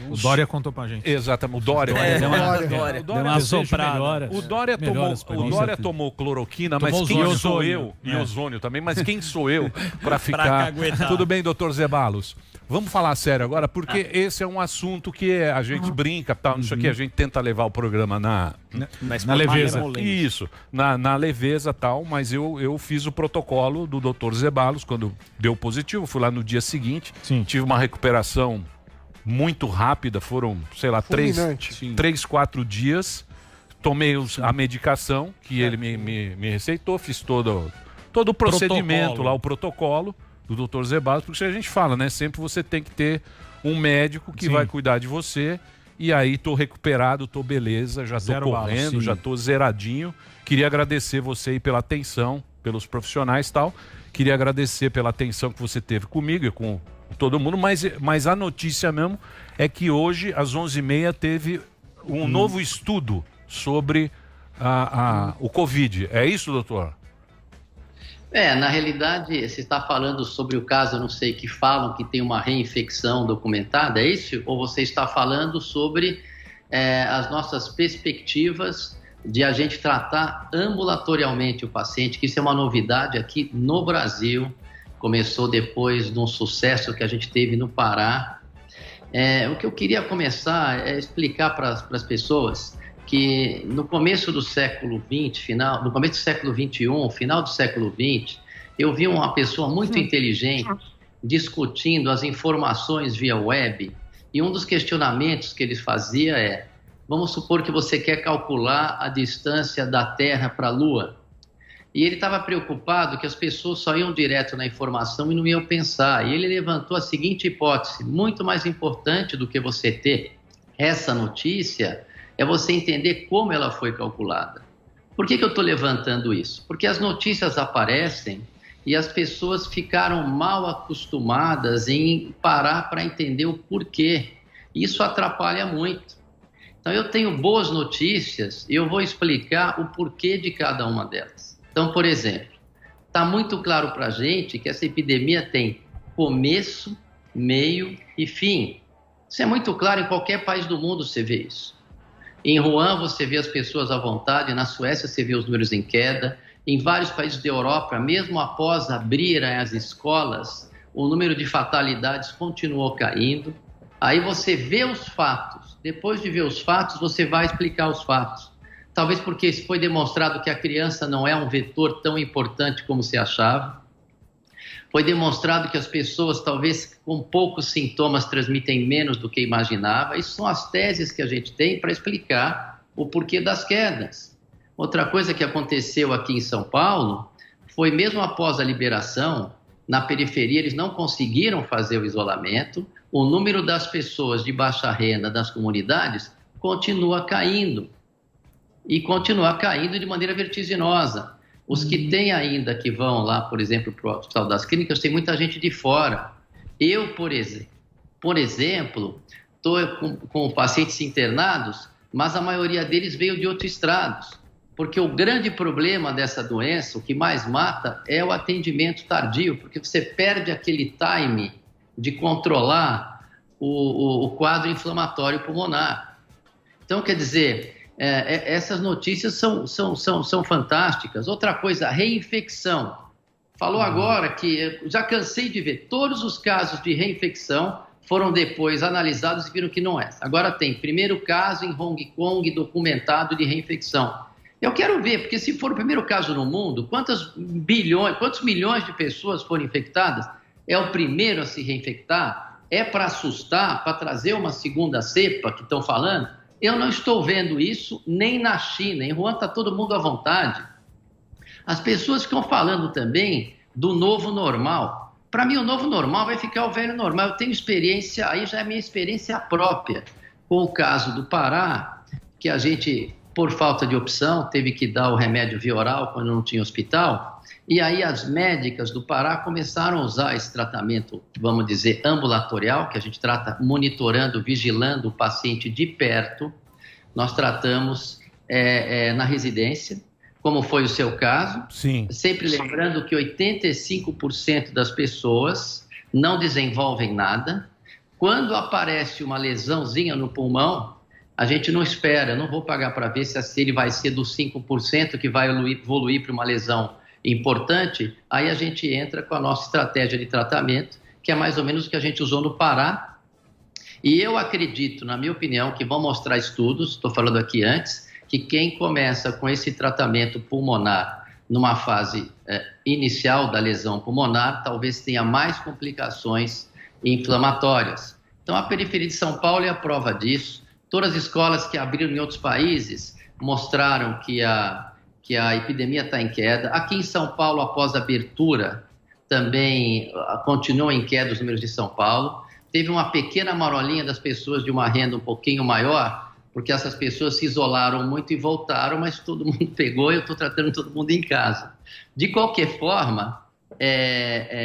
O Dória contou pra gente. Exatamente, o Dória. Deu uma assoprada. O Dória tomou cloroquina, mas quem sou eu? E ozônio também, mas quem sou eu para ficar... Tudo bem, doutor Zeballos? Vamos falar sério agora, porque esse é um assunto que a gente brinca, tal, isso aqui a gente tenta levar o programa na leveza. Isso, na leveza tal, mas eu fiz o protocolo do doutor Zeballos quando deu positivo, fui lá no dia seguinte, tive uma recuperação muito rápida, foram, sei lá, 3, 4 dias, tomei a medicação que ele me receitou, fiz todo o procedimento lá, o protocolo do Dr. Zeballos, porque a gente fala, né? Sempre você tem que ter um médico que vai cuidar de você. E aí tô recuperado, tô beleza, já tô correndo, já tô zeradinho. Queria agradecer você aí pela atenção, pelos profissionais e tal. Queria agradecer pela atenção que você teve comigo e com todo mundo. Mas a notícia mesmo é que hoje, às 11h30, teve um novo estudo sobre o Covid. É isso, doutor? Na realidade, você está falando sobre o caso, eu não sei, que falam que tem uma reinfecção documentada, é isso? Ou você está falando sobre as nossas perspectivas de a gente tratar ambulatorialmente o paciente, que isso é uma novidade aqui no Brasil, começou depois de um sucesso que a gente teve no Pará. O que eu queria começar é explicar para as pessoas que no começo do século XX, no começo do século XXI, final do século XX, eu vi uma pessoa muito inteligente discutindo as informações via web, e um dos questionamentos que ele fazia é: vamos supor que você quer calcular a distância da Terra para a Lua. E ele estava preocupado que as pessoas só iam direto na informação e não iam pensar. E ele levantou a seguinte hipótese: muito mais importante do que você ter essa notícia é você entender como ela foi calculada. Por que eu estou levantando isso? Porque as notícias aparecem e as pessoas ficaram mal acostumadas em parar para entender o porquê. Isso atrapalha muito. Então eu tenho boas notícias e eu vou explicar o porquê de cada uma delas. Então, por exemplo, está muito claro para a gente que essa epidemia tem começo, meio e fim. Isso é muito claro, em qualquer país do mundo você vê isso. Em Wuhan você vê as pessoas à vontade, na Suécia você vê os números em queda, em vários países da Europa, mesmo após abrirem as escolas, o número de fatalidades continuou caindo. Aí você vê os fatos, depois de ver os fatos você vai explicar os fatos. Talvez porque foi demonstrado que a criança não é um vetor tão importante como se achava. Foi demonstrado que as pessoas, talvez com poucos sintomas, transmitem menos do que imaginava. Isso são as teses que a gente tem para explicar o porquê das quedas. Outra coisa que aconteceu aqui em São Paulo foi, mesmo após a liberação, na periferia eles não conseguiram fazer o isolamento. O número das pessoas de baixa renda das comunidades continua caindo. E continua caindo de maneira vertiginosa. Os que têm ainda, que vão lá, por exemplo, para o Hospital das Clínicas, tem muita gente de fora. Eu, por exemplo, estou com pacientes internados, mas a maioria deles veio de outros estados. Porque o grande problema dessa doença, o que mais mata, é o atendimento tardio, porque você perde aquele time de controlar o quadro inflamatório pulmonar. Então, quer dizer... essas notícias são fantásticas. Outra coisa, reinfecção. Falou agora que já cansei de ver, todos os casos de reinfecção foram depois analisados e viram que não é. Agora tem primeiro caso em Hong Kong documentado de reinfecção. Eu quero ver, porque se for o primeiro caso no mundo, quantos milhões de pessoas foram infectadas? É o primeiro a se reinfectar? É para assustar, para trazer uma segunda cepa que estão falando? Eu não estou vendo isso nem na China. Em Wuhan está todo mundo à vontade. As pessoas ficam falando também do novo normal. Para mim, o novo normal vai ficar o velho normal. Eu tenho experiência, aí já é minha experiência própria, com o caso do Pará, que a gente, por falta de opção, teve que dar o remédio via oral quando não tinha hospital. E aí as médicas do Pará começaram a usar esse tratamento, vamos dizer, ambulatorial, que a gente trata monitorando, vigilando o paciente de perto. Nós tratamos na residência, como foi o seu caso. Sim. Sempre lembrando que 85% das pessoas não desenvolvem nada. Quando aparece uma lesãozinha no pulmão, a gente não espera, não vou pagar para ver se ele vai ser dos 5% que vai evoluir para uma lesão importante, aí a gente entra com a nossa estratégia de tratamento, que é mais ou menos o que a gente usou no Pará. E eu acredito, na minha opinião, que vão mostrar estudos, estou falando aqui antes, que quem começa com esse tratamento pulmonar numa fase inicial da lesão pulmonar, talvez tenha mais complicações inflamatórias. Então, a periferia de São Paulo é a prova disso. Todas as escolas que abriram em outros países mostraram que a epidemia está em queda. Aqui em São Paulo, após a abertura, também continuam em queda os números de São Paulo. Teve uma pequena marolinha das pessoas de uma renda um pouquinho maior, porque essas pessoas se isolaram muito e voltaram, mas todo mundo pegou e eu estou tratando todo mundo em casa. De qualquer forma,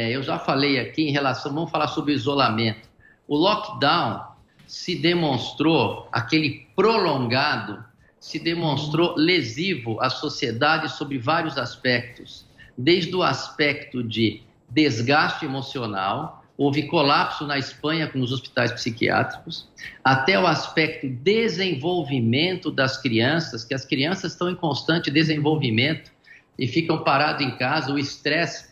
eu já falei aqui em relação, vamos falar sobre o isolamento. O lockdown se demonstrou, aquele prolongado, se demonstrou lesivo à sociedade sobre vários aspectos, desde o aspecto de desgaste emocional, houve colapso na Espanha nos hospitais psiquiátricos, até o aspecto desenvolvimento das crianças, que as crianças estão em constante desenvolvimento e ficam paradas em casa, o estresse.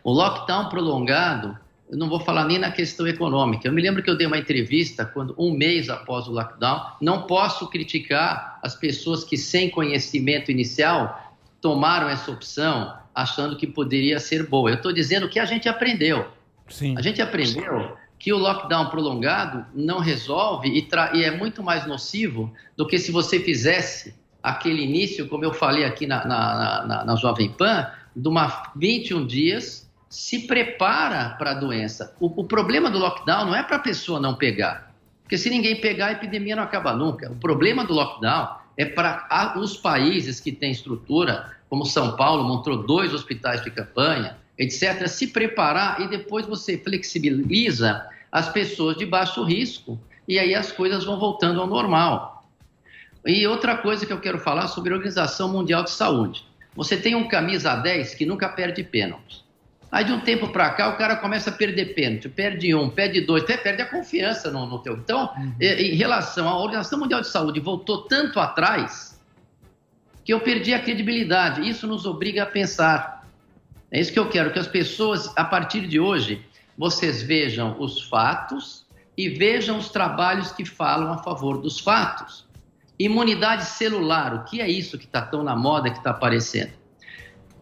O lockdown prolongado, eu não vou falar nem na questão econômica. Eu me lembro que eu dei uma entrevista um mês após o lockdown. Não posso criticar as pessoas que, sem conhecimento inicial, tomaram essa opção achando que poderia ser boa. Eu estou dizendo que a gente aprendeu. Sim. A gente aprendeu que o lockdown prolongado não resolve e é muito mais nocivo do que se você fizesse aquele início, como eu falei aqui na Jovem Pan, de 21 dias, se prepara para a doença. O problema do lockdown não é para a pessoa não pegar, porque se ninguém pegar, a epidemia não acaba nunca. O problema do lockdown é para os países que têm estrutura, como São Paulo, montou 2 hospitais de campanha, etc., se preparar e depois você flexibiliza as pessoas de baixo risco e aí as coisas vão voltando ao normal. E outra coisa que eu quero falar sobre a Organização Mundial de Saúde. Você tem um camisa 10 que nunca perde pênalti. Aí de um tempo para cá o cara começa a perder pênalti, perde 1, perde 2, até perde a confiança no teu. Então, em relação à Organização Mundial de Saúde, voltou tanto atrás que eu perdi a credibilidade. Isso nos obriga a pensar. É isso que eu quero, que as pessoas, a partir de hoje, vocês vejam os fatos e vejam os trabalhos que falam a favor dos fatos. Imunidade celular, o que é isso que está tão na moda, que está aparecendo?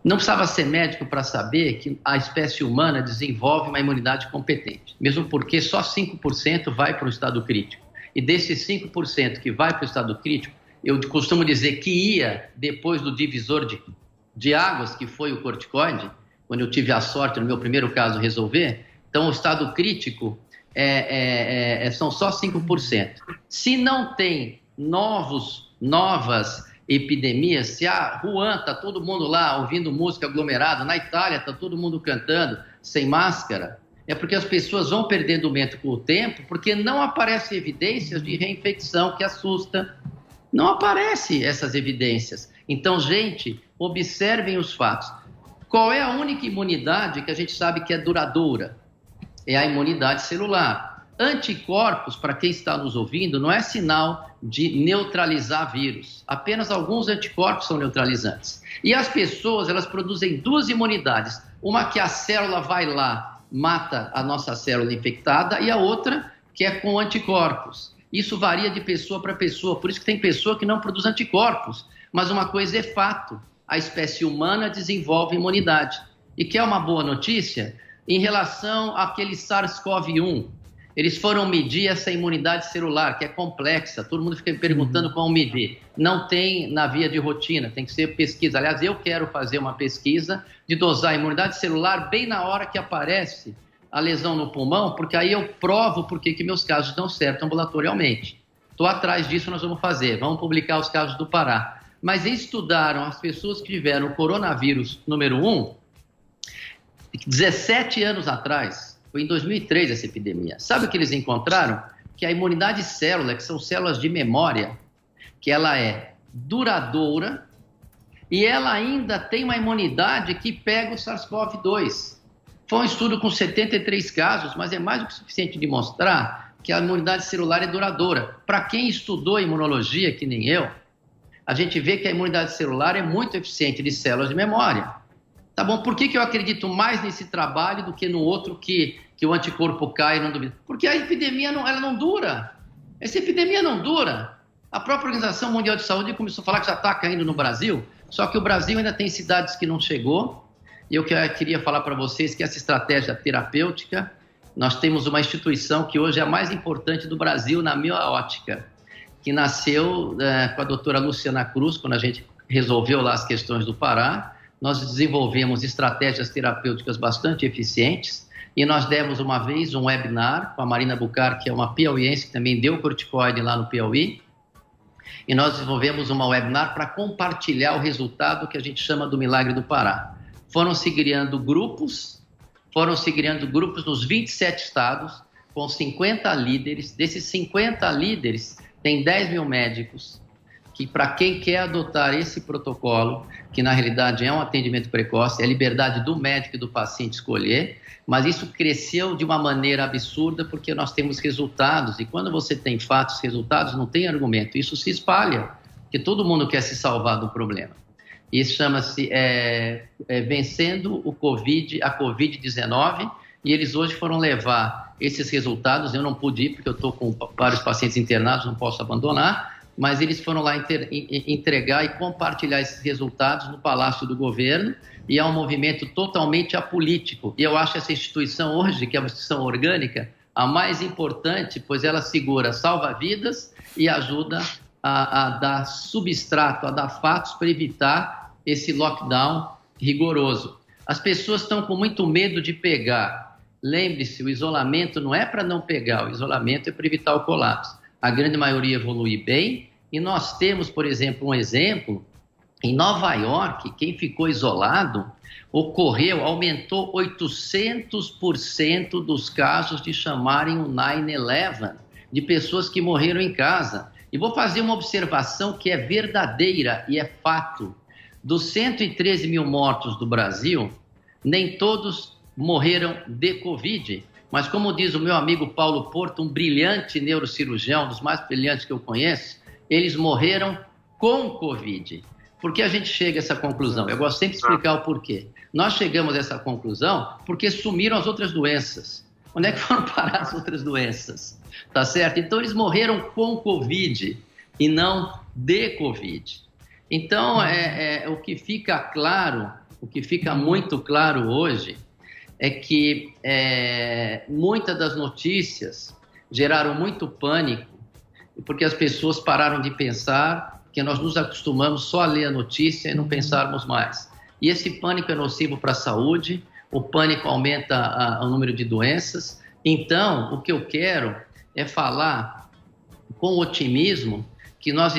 Não precisava ser médico para saber que a espécie humana desenvolve uma imunidade competente, mesmo porque só 5% vai para o estado crítico. E desses 5% que vai para o estado crítico, eu costumo dizer que ia depois do divisor de águas, que foi o corticoide, quando eu tive a sorte, no meu primeiro caso, resolver. Então, o estado crítico são só 5%. Se não tem novas epidemias, se a Wuhan está todo mundo lá ouvindo música aglomerada, na Itália está todo mundo cantando sem máscara, é porque as pessoas vão perdendo o medo com o tempo, porque não aparecem evidências de reinfecção que assusta. Não aparecem essas evidências. Então, gente, observem os fatos. Qual é a única imunidade que a gente sabe que é duradoura? É a imunidade celular. Anticorpos, para quem está nos ouvindo, não é sinal de neutralizar vírus. Apenas alguns anticorpos são neutralizantes. E as pessoas, elas produzem 2 imunidades. Uma que a célula vai lá, mata a nossa célula infectada, e a outra que é com anticorpos. Isso varia de pessoa para pessoa, por isso que tem pessoa que não produz anticorpos. Mas uma coisa é fato, a espécie humana desenvolve imunidade. E quer uma boa notícia? Em relação àquele SARS-CoV-1, eles foram medir essa imunidade celular, que é complexa, todo mundo fica me perguntando como medir. Não tem na via de rotina, tem que ser pesquisa. Aliás, eu quero fazer uma pesquisa de dosar a imunidade celular bem na hora que aparece a lesão no pulmão, porque aí eu provo por que meus casos dão certo ambulatorialmente. Estou atrás disso, nós vamos fazer. Vamos publicar os casos do Pará. Mas estudaram as pessoas que tiveram o coronavírus número 1, 17 anos atrás. Foi em 2003 essa epidemia. Sabe o que eles encontraram? Que a imunidade célula, que são células de memória, que ela é duradoura e ela ainda tem uma imunidade que pega o SARS-CoV-2. Foi um estudo com 73 casos, mas é mais do que suficiente de mostrar que a imunidade celular é duradoura. Para quem estudou imunologia, que nem eu, a gente vê que a imunidade celular é muito eficiente de células de memória. Tá bom? Por que eu acredito mais nesse trabalho do que no outro que o anticorpo cai e não duvida? Porque a epidemia ela não dura. Essa epidemia não dura. A própria Organização Mundial de Saúde começou a falar que já está caindo no Brasil, só que o Brasil ainda tem cidades que não chegou. E eu queria falar para vocês que essa estratégia terapêutica, nós temos uma instituição que hoje é a mais importante do Brasil, na minha ótica, que nasceu com a doutora Luciana Cruz, quando a gente resolveu lá as questões do Pará. Nós desenvolvemos estratégias terapêuticas bastante eficientes e nós demos uma vez um webinar com a Marina Bucar, que é uma piauiense que também deu corticoide lá no Piauí, e nós desenvolvemos uma webinar para compartilhar o resultado que a gente chama do Milagre do Pará. Foram se criando grupos nos 27 estados, com 50 líderes. Desses 50 líderes, tem 10 mil médicos, que para quem quer adotar esse protocolo, que na realidade é um atendimento precoce, é a liberdade do médico e do paciente escolher, mas isso cresceu de uma maneira absurda porque nós temos resultados, e quando você tem fatos, resultados, não tem argumento, isso se espalha, porque todo mundo quer se salvar do problema. Isso chama-se Vencendo a Covid-19, e eles hoje foram levar esses resultados. Eu não pude ir porque eu estou com vários pacientes internados, não posso abandonar, mas eles foram lá entregar e compartilhar esses resultados no Palácio do Governo, e é um movimento totalmente apolítico. E eu acho essa instituição hoje, que é uma instituição orgânica, a mais importante, pois ela segura, salva vidas e ajuda a dar substrato, a dar fatos para evitar esse lockdown rigoroso. As pessoas estão com muito medo de pegar. Lembre-se, o isolamento não é para não pegar, o isolamento é para evitar o colapso. A grande maioria evolui bem, e nós temos, por exemplo, um exemplo, em Nova York, quem ficou isolado, aumentou 800% dos casos de chamarem o 9/11, de pessoas que morreram em casa. E vou fazer uma observação que é verdadeira e é fato. Dos 113 mil mortos do Brasil, nem todos morreram de Covid, mas como diz o meu amigo Paulo Porto, um brilhante neurocirurgião, dos mais brilhantes que eu conheço, eles morreram com Covid. Por que a gente chega a essa conclusão? Eu gosto sempre de explicar o porquê. Nós chegamos a essa conclusão porque sumiram as outras doenças. Onde é que foram parar as outras doenças? Tá certo? Então eles morreram com Covid e não de Covid. Então, o que fica claro, o que fica muito claro hoje é que muitas das notícias geraram muito pânico, porque as pessoas pararam de pensar, que nós nos acostumamos só a ler a notícia e não pensarmos mais. E esse pânico é nocivo para a saúde, o pânico aumenta o número de doenças. Então, o que eu quero é falar com otimismo que nós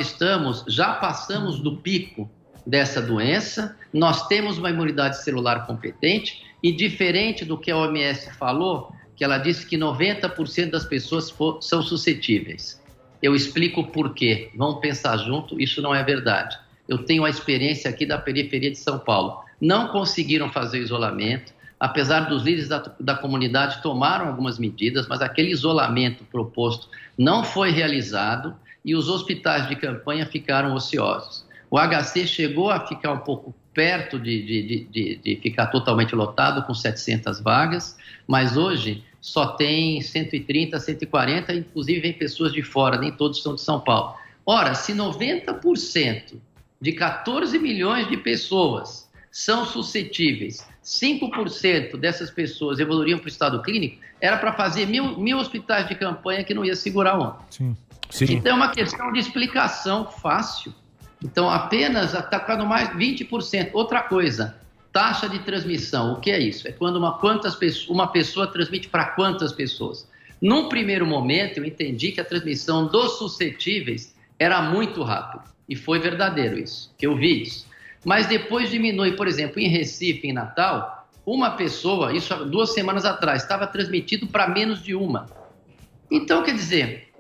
já passamos do pico dessa doença, nós temos uma imunidade celular competente e, diferente do que a OMS falou, que ela disse que 90% das pessoas são suscetíveis. Eu explico por quê. Vamos pensar junto, isso não é verdade. Eu tenho a experiência aqui da periferia de São Paulo. Não conseguiram fazer isolamento, apesar dos líderes da comunidade tomaram algumas medidas, mas aquele isolamento proposto não foi realizado e os hospitais de campanha ficaram ociosos. O HC chegou a ficar um pouco perto de ficar totalmente lotado, com 700 vagas, mas hoje só tem 130, 140, inclusive vem pessoas de fora, nem todos são de São Paulo. Ora, se 90% de 14 milhões de pessoas são suscetíveis, 5% dessas pessoas evoluiriam para o estado clínico, era para fazer mil hospitais de campanha que não ia segurar ontem. Sim. Então é uma questão de explicação fácil. Então apenas atacando mais 20%. Outra coisa, taxa de transmissão, o que é isso? É quando uma pessoa transmite para quantas pessoas? Num primeiro momento eu entendi que a transmissão dos suscetíveis era muito rápida. E foi verdadeiro isso, que eu vi isso. Mas depois diminui, por exemplo, em Recife, em Natal, uma pessoa, isso há 2 semanas atrás, estava transmitido para menos de uma. Então, quer dizer,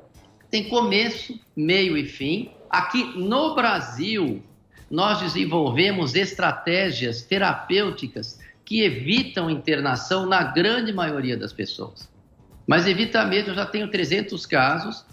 tem começo, meio e fim. Aqui no Brasil, nós desenvolvemos estratégias terapêuticas que evitam internação na grande maioria das pessoas. Mas evita mesmo, eu já tenho 300 casos,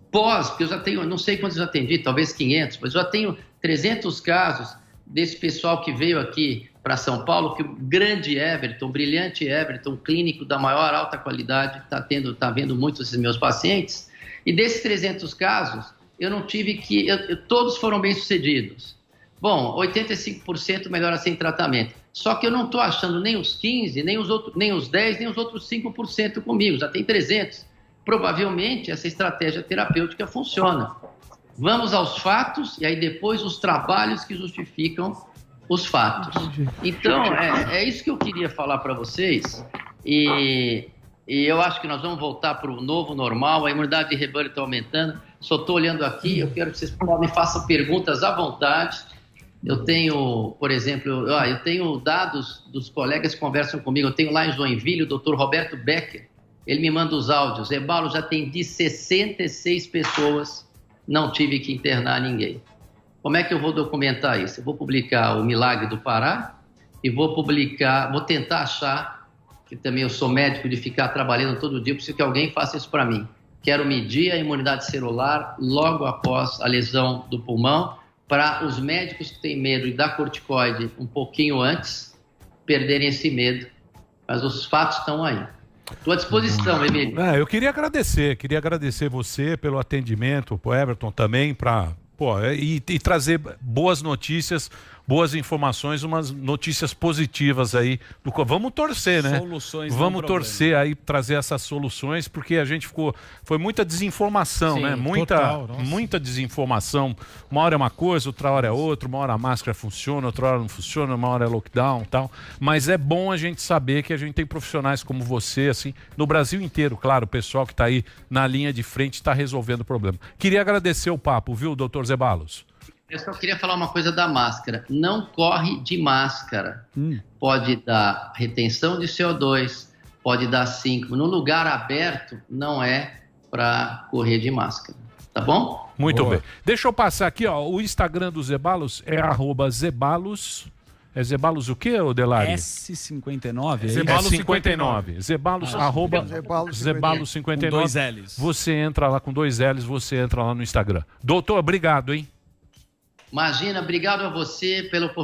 porque eu já tenho, não sei quantos eu já atendi, talvez 500, mas eu já tenho 300 casos desse pessoal que veio aqui para São Paulo, que o grande Everton, brilhante Everton, clínico da maior alta qualidade, está vendo muitos desses meus pacientes, e desses 300 casos, eu não tive que... todos foram bem-sucedidos. Bom, 85% melhora sem tratamento. Só que eu não estou achando nem os 15, nem os 10, nem os outros 5% comigo, já tem 300. Provavelmente essa estratégia terapêutica funciona. Vamos aos fatos e aí depois os trabalhos que justificam os fatos. Então, é isso que eu queria falar para vocês. E eu acho que nós vamos voltar para o novo normal, a imunidade de rebanho está aumentando. Só estou olhando aqui, eu quero que vocês me façam perguntas à vontade. Eu tenho, por exemplo, eu tenho dados dos colegas que conversam comigo. Eu tenho lá em Joinville o Dr. Roberto Becker. Ele me manda os áudios. Zebalo, já atendi 66 pessoas, não tive que internar ninguém. Como é que eu vou documentar isso? Eu vou publicar o Milagre do Pará e vou tentar achar, que também eu sou médico de ficar trabalhando todo dia, preciso que alguém faça isso para mim. Quero medir a imunidade celular logo após a lesão do pulmão, para os médicos que têm medo de dar corticoide um pouquinho antes perderem esse medo. Mas os fatos estão aí. Estou à disposição, Emílio. Eu queria agradecer você pelo atendimento, o Everton também, e trazer boas notícias, boas informações, umas notícias positivas aí. Vamos torcer, né? Soluções. Vamos torcer aí, trazer essas soluções, porque a gente foi muita desinformação, sim, né? Muita desinformação. Uma hora é uma coisa, outra hora é outra, uma hora a máscara funciona, outra hora não funciona, uma hora é lockdown e tal. Mas é bom a gente saber que a gente tem profissionais como você, assim, no Brasil inteiro, claro, o pessoal que está aí na linha de frente está resolvendo o problema. Queria agradecer o papo, viu, doutor Zeballos? Eu só queria falar uma coisa da máscara. Não corre de máscara. Pode dar retenção de CO2, pode dar 5. No lugar aberto, não é para correr de máscara. Tá bom? Muito bem. Deixa eu passar aqui, ó. O Instagram do Zeballos é @Zeballos. É Zeballos o quê, Delari? S59. Zeballos 59. Zeballos, Zeballos 59. Com 2 L's. Você entra lá com 2 L's, você entra lá no Instagram. Doutor, obrigado, hein? Imagina, obrigado a você pelo